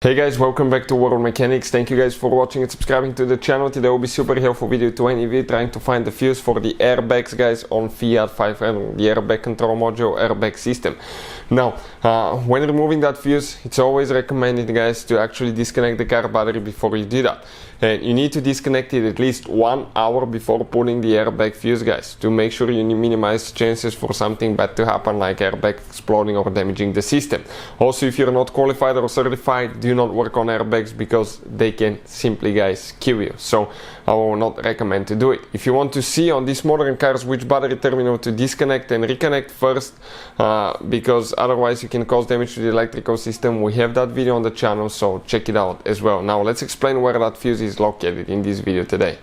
Hey guys, welcome back to World Mechanics. Thank you guys for watching and subscribing to the channel. Today will be super helpful video to any of you trying to find the fuse for the airbags, guys, on Fiat 500, the airbag control module, airbag system. Now, when removing that fuse, it's always recommended, guys, to actually disconnect the car battery before you do that. And you need to disconnect it at least 1 hour before pulling the airbag fuse, guys, to make sure you minimize chances for something bad to happen, like airbag exploding or damaging the system. Also, if you're not qualified or certified, do not work on airbags because they can simply, guys, kill you. So I will not recommend to do it. If you want to see on these modern cars which battery terminal to disconnect and reconnect first, because otherwise you can cause damage to the electrical system, we have that video on the channel, so check it out as well. Now let's explain where that fuse is located in this video today.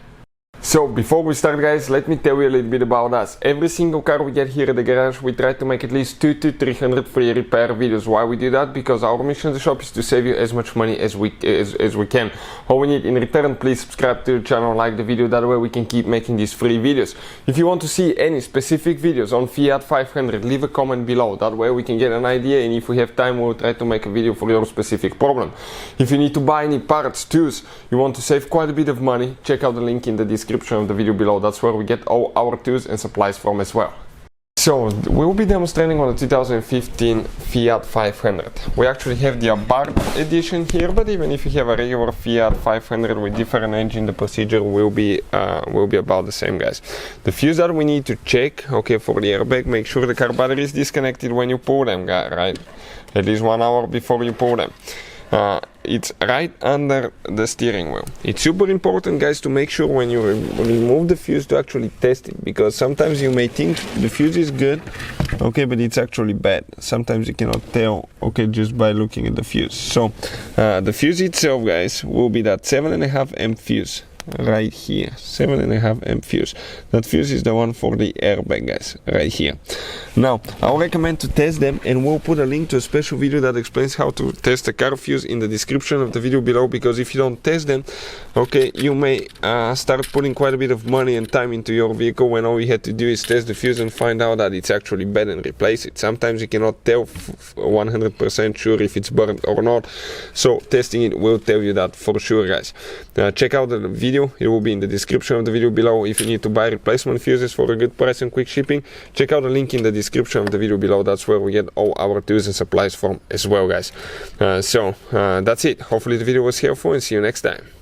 So before we start, guys, let me tell you a little bit about us. Every single car we get here at the garage, we try to make at least 200 to 300 free repair videos. Why we do that? Because our mission in the shop is to save you as much money as we can. All we need in return, please subscribe to the channel, like the video, that way we can keep making these free videos. If you want to see any specific videos on Fiat 500, leave a comment below, that way we can get an idea, and if we have time we'll try to make a video for your specific problem. If you need to buy any parts, tools, you want to save quite a bit of money, check out the link in the description of the video below. That's where we get all our tools and supplies from as well. So we will be demonstrating on the 2015 Fiat 500. We actually have the Abarth edition here, but even if you have a regular Fiat 500 with different engine, the procedure will be about the same, guys. The fuse that we need to check, okay, for the airbag, make sure the car battery is disconnected when you pull them, right? At least 1 hour before you pull them. It's right under the steering wheel. It's super important, guys, to make sure when you remove the fuse to actually test it, because sometimes you may think the fuse is good, okay, but it's actually bad. Sometimes you cannot tell, okay, just by looking at the fuse. So the fuse itself, guys, will be that 7.5 amp fuse right here, 7.5 amp fuse. That fuse is the one for the airbag, guys, right here. Now I'll recommend to test them, and we'll put a link to a special video that explains how to test a car fuse in the description of the video below, because if you don't test them, okay, you may start putting quite a bit of money and time into your vehicle when all you had to do is test the fuse and find out that it's actually bad and replace it. Sometimes you cannot tell 100% sure if it's burnt or not, so testing it will tell you that for sure, guys. Check out the video. It will be in the description of the video below. If you need to buy replacement fuses for a good price and quick shipping, check out the link in the description of the video below. That's where we get all our tools and supplies from as well, guys. So that's it. Hopefully the video was helpful, and see you next time.